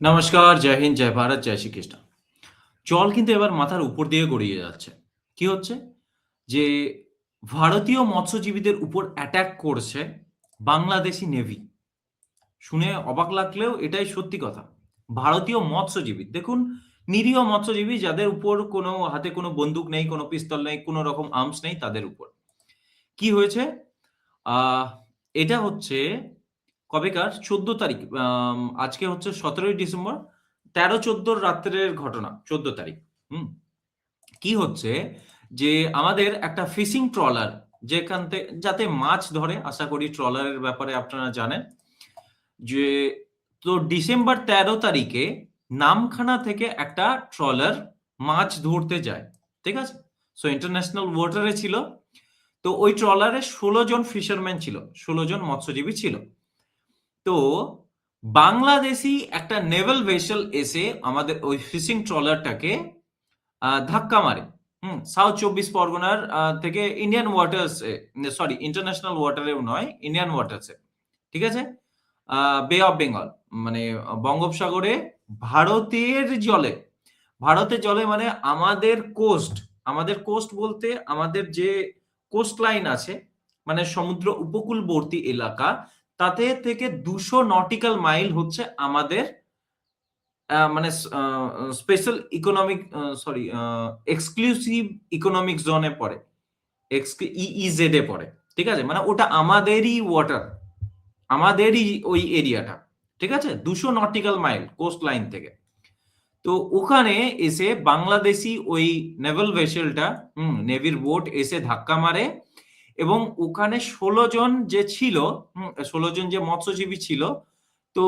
নমস্কার, জয় হিন্দ, জয় ভারত, জয় শ্রীকৃষ্ণ। জল কিন্তু এবার মাথার উপর দিয়ে গড়িয়ে যাচ্ছে। কি হচ্ছে? যে ভারতীয় মৎস্যজীবীদের উপর অ্যাটাক করছে বাংলাদেশি নেভি। শুনে অবাক লাগলেও এটাই সত্যি কথা। ভারতীয় মৎস্যজীবী, দেখুন নিরীহ মৎস্যজীবী যাদের উপর কোনো হাতে কোনো বন্দুক নেই, কোনো পিস্তল নেই, কোনো রকম আর্মস নেই তাদের উপর। কি হয়েছে? আহ এটা হচ্ছে কবেকার ১৪ তারিখ। আজকে হচ্ছে ১৭ই ডিসেম্বর। ১৩-১৪ রাত্রের ঘটনা। ১৪ তারিখ। হুম? কি হচ্ছে যে আমাদের একটা ফিশিং ট্রলার যাতে মাছ ধরে, আশা করি ট্রলারের ব্যাপারে আপনারা জানেন। যে তো ডিসেম্বর ১৩ তারিখে নামখানা থেকে একটা ট্রলার মাছ ধরতে যায়। ঠিক আছে? সো ইন্টারন্যাশনাল ওয়াটারে ছিল। তো ওই ট্রলারে ১৬ জন ফিশারম্যান ছিল। ১৬ জন মৎস্যজীবী ছিল। তো বাংলাদেশী একটা নেভাল ভেসেল এসে আমাদের ওই ফিশিং ট্রলারটাকে ধাক্কা মারে। সাউথ ২৪ পরগনার থেকে ইন্ডিয়ান ওয়াটার্স এ, সরি ইন্টারন্যাশনাল ওয়াটারেও নয়, ইন্ডিয়ান ওয়াটার্স এ। ঠিক আছে? বে অফ বেঙ্গল মানে বঙ্গোপসাগরে ভারতের জলে, ভারতের জলে মানে আমাদের কোস্ট বলতে আমাদের যে কোস্ট লাইন আছে, মানে সমুদ্র উপকূলবর্তী এলাকা, তাতে থেকে ২০০ নটিক্যাল মাইল হচ্ছে আমাদের মানে special economic sorry exclusive economic জোনে পড়ে। ইইজেড এ পড়ে। ঠিক আছে? মানে ওটা আমাদেরই ওয়াটার। আমাদেরই ওই এরিয়াটা। ঠিক আছে? ২০০ নটিক্যাল মাইল কোস্ট লাইন থেকে। তো ওখানে এসে বাংলাদেশী ওই নেভাল ভেসেলটা, নেভির বোট এসে ধাক্কা মারে এবং ওখানে ১৬ জন যে ছিল, ১৬ জন যে মৎস্যজীবী ছিল, তো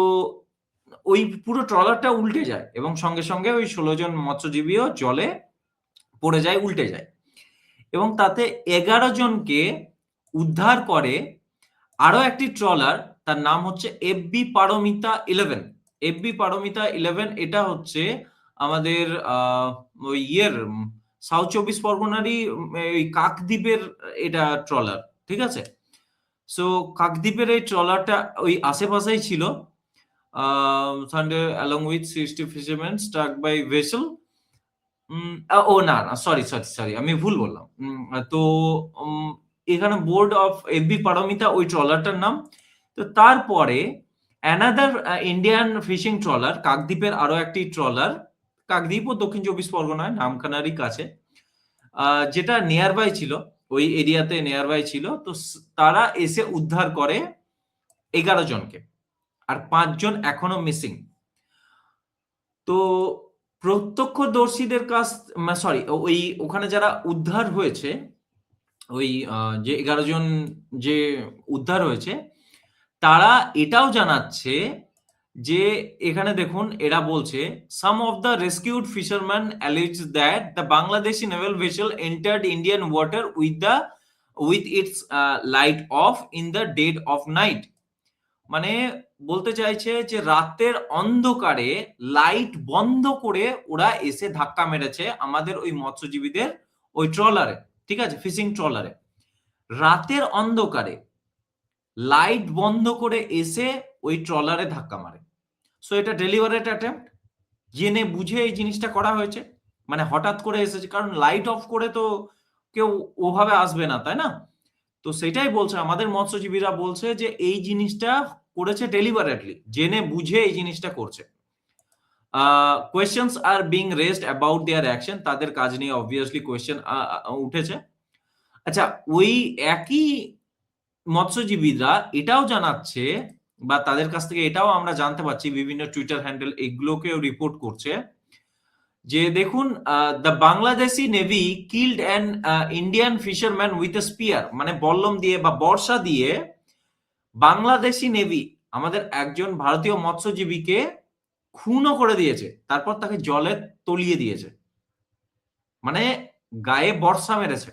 ওই পুরো ট্রলারটা উল্টে যায় এবং সঙ্গে, সঙ্গে ওই ১৬ জন মৎস্যজীবীও জলে পড়ে যায়, উল্টে যায়। এবং তাতে ১১ জনকে উদ্ধার করে আরো একটি ট্রলার, তার নাম হচ্ছে এফবি পারমিতা 11। এফবি পারমিতা 11 এটা হচ্ছে আমাদের ওই সাউথ ২৪ পরগনারই এই কাকদ্বীপের এটা ট্রলার। ঠিক আছে? সো কাকদ্বীপের এই ট্রলারটা ওই আশেপাশেই ছিল। Sunday along with 60 fishermen struck by vessel. না, না, সরি, আমি ভুল বললাম। তো উম এখানে বোর্ড অফ এফবি পারমিতা ওই ট্রলারটার নাম। তো তারপরে অ্যানাদার ইন্ডিয়ান ফিশিং ট্রলার, কাকদ্বীপের আরো একটি ট্রলার, কাকদ্বীপ ও দক্ষিণ ২৪ পরগনায় নামখানারই কাছে, যেটা নিয়ার বাই ছিল, ওই এরিয়াতে নিয়ার বাই ছিল। তো তারা এসে উদ্ধার করে ১১ জনকে। আর ৫ জন এখনো মিসিং। তো প্রত্যক্ষদর্শীদের কাছ সরি ওই ওখানে যারা উদ্ধার হয়েছে, ওই যে ১১ জন যে উদ্ধার হয়েছে, তারা এটাও জানাচ্ছে যে এখানে দেখুন এরা বলছে, "Some of the rescued fishermen allege that the Bangladeshi naval vessel entered Indian water with its light off in the dead of night." মানে বলতে চাইছে যে রাতের অন্ধকারে লাইট বন্ধ করে ওরা এসে ধাক্কা মেরেছে আমাদের ওই মৎস্যজীবীদের ওই ট্রলারে। ঠিক আছে? ফিশিং ট্রলারে। রাতের অন্ধকারে লাইট বন্ধ করে এসে ওই ট্রলারে ধাক্কা মারে। সো এটা ডেলিবারেট অ্যাটেম্প্ট। জেনে বুঝে এই জিনিসটা করা হয়েছে। মানে হঠাৎ করে এসেছে। কারণ লাইট অফ করে তো কেউ ওভাবে আসবে না, তাই না? তো সেটাই বলছে, আমাদের মৎস্যজীবীরা বলছে যে এই জিনিসটা করেছে ডেলিবারেটলি। জেনে বুঝে এই জিনিসটা করছে। Questions are being raised about their action. তাদের কাজ নিয়ে অবভিয়াসলি কোয়েশ্চেন উঠেছে। আচ্ছা, ওই একই মৎস্যজীবীরা এটাও জানাচ্ছে, বা তাদের কাছ থেকে এটাও আমরা জানতে পারছি, বিভিন্ন টুইটার হ্যান্ডেল এগুলোকেও রিপোর্ট করছে যে দেখুন, the Bangladeshi navy killed an Indian fisherman with a spear, মানে বল্লম দিয়ে বা বর্ষা দিয়ে বাংলাদেশি নেভি আমাদের একজন ভারতীয় মৎস্যজীবীকে খুনও করে দিয়েছে। তারপর তাকে জলে তলিয়ে দিয়েছে। মানে গায়ে বর্ষা মেরেছে।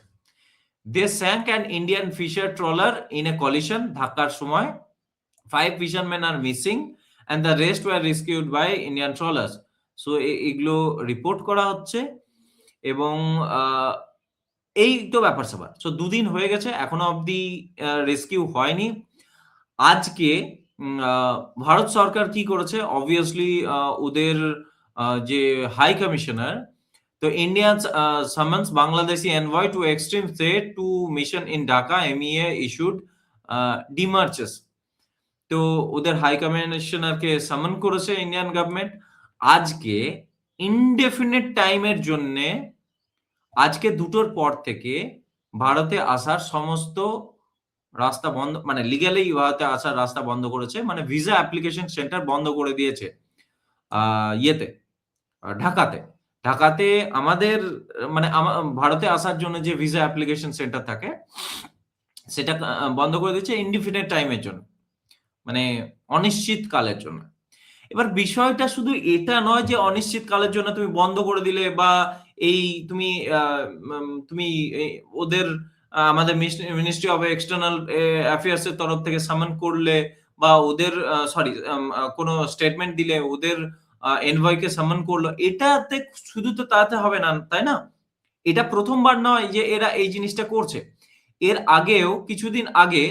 They sank an Indian fisher trawler in a collision. ধাক্কার সময় 5 fishermen are missing and the rest were rescued by Indian trawlers. So এগুলো রিপোর্ট করা হচ্ছে এবং এই তো ব্যাপার-স্যাপার। সো ২ দিন হয়ে গেছে, এখনো অব্দি রেস্কিউ হয়নি। আজকে ভারত সরকার কি করেছে? অবভিয়াসলি ওদের যে হাই কমিশনার, তো India's summons Bangladeshi envoy to extreme threat to mission in Dhaka, MEA issued demarches. তো ওদের হাই কমিশনারকে সামন করেছে ইন্ডিয়ান গভর্নমেন্ট আজকে ইনডেফিনিট টাইমের জন্যে। আজকে 2টোর পর থেকে ভারতে আসার সমস্ত রাস্তা বন্ধ, মানে লিগ্যালি ভারতে আসার রাস্তা বন্ধ করেছে, মানে ভিসা অ্যাপ্লিকেশন সেন্টার বন্ধ করে দিয়েছে ইয়েতে, ঢাকাতে। ঢাকাতে আমাদের মানে ভারতে আসার জন্য যে ভিসা অ্যাপ্লিকেশন সেন্টার থাকে সেটা বন্ধ করে দিয়েছে ইনডিফিনিট টাইমের জন্য, মানে অনিশ্চিতকালের জন্য। এবার বিষয়টা শুধু এটা নয় যে অনিশ্চিতকালের জন্য তুমি বন্ধ করে দিলে বা এই তুমি তুমি ওদের আমাদের মিনিস্ট্রি অফ এক্সটার্নাল অ্যাফেয়ার্স এর তরফ থেকে সামন করলে বা ওদের সরি কোনো স্টেটমেন্ট দিলে ওদের এনভয়কে সামন করলো, এটাতে শুধু তো তাতে হবে না, তাই না? এটা প্রথমবার নয় যে এরা এই জিনিসটা করছে। এর আগেও কিছুদিন আগে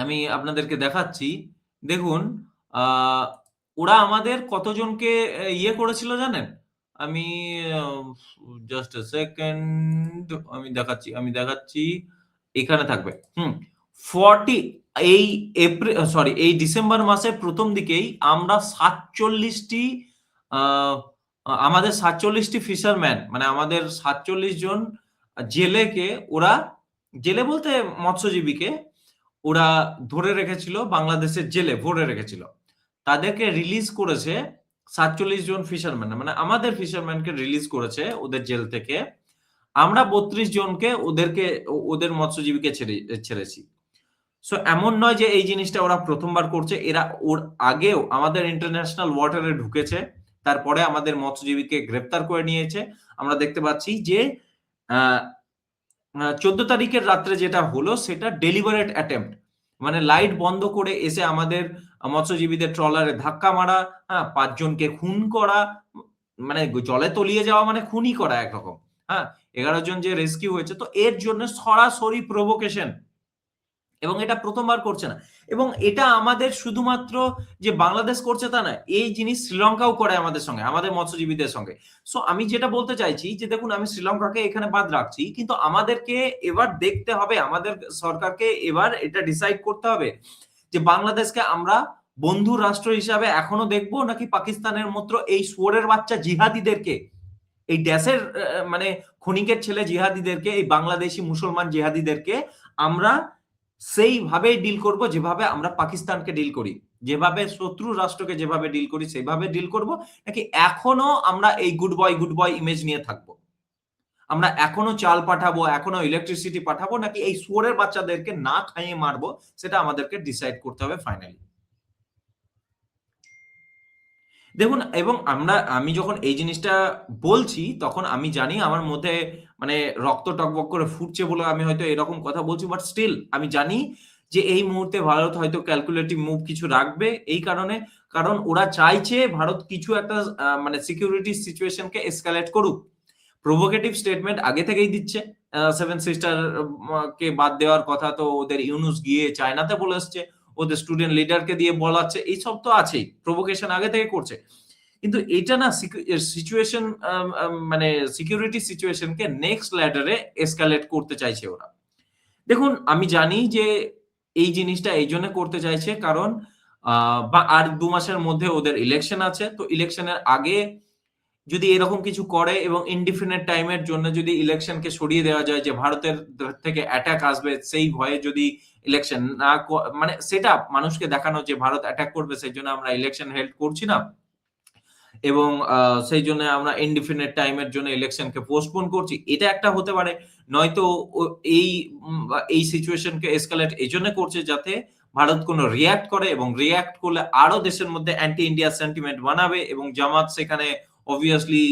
আমি আপনাদেরকে দেখাচ্ছি, দেখুন ওরা আমাদের কতজনকে ইয়ে করেছিল জানেন? আমি জাস্ট আ সেকেন্ড, আমি দেখাচ্ছি, এখানে থাকবে। 40 এই এই ডিসেম্বর মাসের প্রথম দিকেই আমরা ৪৭ টি আমাদের ৪৭ টি ফিশারম্যান, মানে আমাদের ৪৭ জন জেলেকে ওরা, জেলে বলতে মৎস্যজীবীকে ওরা ধরে রেখেছিল, বাংলাদেশের জেলে ভরে রেখেছিল। তাদেরকে রিলিজ করেছে ৪৭ জন ফিশারম্যান, মানে আমাদের ফিশারম্যানকে রিলিজ করেছে ওদের জেল থেকে। আমরা ৩২ জনকে ওদের মৎস্যজীবীকে ছেড়েছি। সো এমন নয় যে এই জিনিসটা ওরা প্রথমবার করছে, এরা ওর আগেও আমাদের ইন্টারন্যাশনাল ওয়াটারে ঢুকেছে, তারপরে আমাদের মৎস্যজীবীকে গ্রেপ্তার করে নিয়েছে। আমরা দেখতে পাচ্ছি যে ১৪ তারিখের রাত্রে যেটা হলো সেটা ডেলিবারেট অ্যাটেম্প্ট, মানে লাইট বন্ধ করে এসে আমাদের মৎস্যজীবীদের ট্রলারে ধাক্কা মারা, ৫ জনকে খুন করা, মানে জলে তলিয়ে যাওয়া মানে খুনই করা একরকম। ১১ জন যে রেস্কিউ হয়েছে, তো এর জন্য সরাসরি প্রভোকেশন, এবং এটা প্রথমবার করছে না। এবং এটা আমাদের শুধুমাত্র যে বাংলাদেশ করছে তা না, এই জিনিস শ্রীলঙ্কাও করে আমাদের সঙ্গে, আমাদের মৎস্যজীবীদের সঙ্গে। সো আমি যেটা বলতে চাইছি যে দেখুন, আমি শ্রীলঙ্কাকে এখানে বাদ রাখছি, কিন্তু আমাদেরকে এবার দেখতে হবে, আমাদের সরকারকে এবার এটা ডিসাইড করতে হবে যে বাংলাদেশকে আমরা বন্ধু রাষ্ট্র হিসাবে এখনো দেখবো, নাকি পাকিস্তানের মতো এই শুয়োরের বাচ্চা জিহাদিদেরকে, এই দেশের মানে খনিকের ছেলে জিহাদিদেরকে, এই বাংলাদেশি মুসলমান জিহাদিদেরকে আমরা সেইভাবেই ডিল করব যেভাবে আমরা পাকিস্তানকে ডিল করি, যেভাবে শত্রু রাষ্ট্রকে যেভাবে ডিল করি সেইভাবে ডিল করব, নাকি এখনো আমরা এই গুড বয় ইমেজ নিয়ে থাকবো? আমরা এখনো চাল পাঠাবো, এখনো ইলেকট্রিসিটি পাঠাবো, নাকি এই শুয়োরের বাচ্চাদেরকে না খাইয়ে মারবো? সেটা আমাদেরকে ডিসাইড করতে হবে ফাইনালি। দেখুন, এবং আমি যখন এই জিনিসটা বলছি তখন আমি জানি আমার মধ্যে মানে রক্ত টগবগ করে ফুটছে বলে আমি হয়তো এরকম কথা বলছি, বাট স্টিল আমি জানি যে এই মুহূর্তে ভারত হয়তো ক্যালকুলেটিভ মুভ কিছু রাখবে, এই কারণে, কারণ ওরা চাইছে ভারত কিছু একটা মানে সিকিউরিটি সিচুয়েশনকে এসকালেট করুক। প্রভোকেটিভ স্টেটমেন্ট আগে থেকেই দিচ্ছে। সেভেন সিস্টার কে বাদ দেওয়ার কথা তো ওদের ইউনুস গিয়ে চায়নাতে বলে এসছে, ওদের স্টুডেন্ট লিডারকে দিয়ে বলাচ্ছে, এইসব তো আছেই, প্রভোকেশন আগে থেকে করছে। কিন্তু এটা না সিচুয়েশন, মানে সিকিউরিটি সিচুয়েশনকে নেক্সট ল্যাডারে এসকালেট করতে চাইছে ওরা। দেখুন, আমি জানি যে এই জিনিসটা এই জন্য করতে চাইছে কারণ আর ২ মাসের মধ্যে ওদের ইলেকশন আছে। তো ইলেকশনের আগে যদি এরকম কিছু করে এবং ইনডিফিনিট টাইমের জন্য যদি ইলেকশনকে সরিয়ে দেওয়া যায়, যে ভারতের থেকে অ্যাটাক আসবে সেই ভয়ে যদি ইলেকশন না, মানে সেটা মানুষকে দেখানো যে ভারত অ্যাটাক করবে, সেই জন্য আমরা ইলেকশন হেল্ড করছি না, এবং সেই জন্য আমরা ইনডিফিনিট টাইমের জন্য ইলেকশনকে পোস্টপোন করছি, এটা একটা হতে পারে। নয়তো এই এই সিচুয়েশনকে এসকালেট এইজন্য করছে যাতে ভারত কোনো রিঅ্যাক্ট করে, এবং রিঅ্যাক্ট করলে আরো দেশের মধ্যে অ্যান্টি ইন্ডিয়া সেন্টিমেন্ট বানাবে, এবং জামাত সেখানে অবভিয়াসলি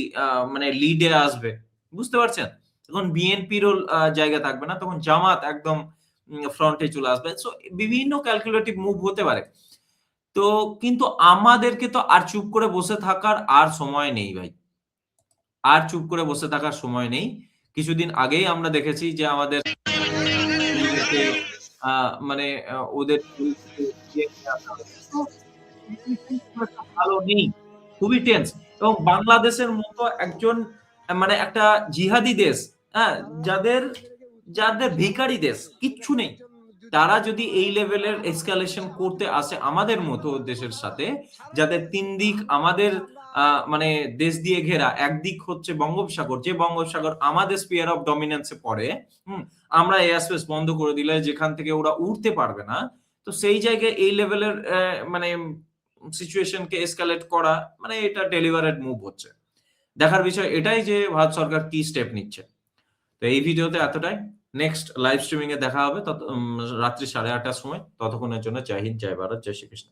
মানে লিডে আসবে। বুঝতে পারছেন? তখন বিএনপিরও জায়গা থাকবে না, তখন জামাত একদম ফ্রন্টে চলে আসবে। সো বিভিন্ন ক্যালকুলেটিভ মুভ হতে পারে। তো কিন্তু আমাদেরকে তো আর চুপ করে বসে থাকার আর সময় নেই ভাই। আর চুপ করে বসে থাকার সময় নেই। কিছুদিন আগেই আমরা দেখেছি যে আমাদের মানে ওদের পরিস্থিতি এগিয়ে নিয়ে আসা হয়েছে। তো সিচুয়েশন খুব একটা ভালো নেই। খুবই টেন্স এবং বাংলাদেশের মতো একজন মানে একটা জিহাদি দেশ, হ্যাঁ? যাদের যাদের ভিখারি দেশ, কিচ্ছু নেই। তারা যদি এই লেভেলের এসকালেশন করতে আসে আমাদের মতো দেশের সাথে, যাদের ৩ দিক আমাদের আ মানে দেশ দিয়ে ঘেরা। একদিক হচ্ছে বঙ্গোপসাগর, যে বঙ্গোপসাগর আমাদের স্পিয়ার অফ ডমিন্যান্স এ পড়ে। হুম? আমরা এয়ার স্পেস বন্ধ করে দিলে যেখান থেকে ওরা উড়তে পারবে না। তো সেই জায়গায় এই লেভেলের মানে সিচুয়েশন কে এসকেলেট করা মানে এটা ডেলিবারেট মুভ হচ্ছে। দেখার বিষয় এটাই যে ভারত সরকার কি স্টেপ নিচ্ছে। তো এই ভিডিওতে এতটাই। নেক্সট লাইভ স্ট্রিমিং এ দেখা হবে রাত্রি 8:30 টার সময়। ততক্ষণের জন্য জয় হিন্দ, জয় ভারত, জয় শ্রীকৃষ্ণ।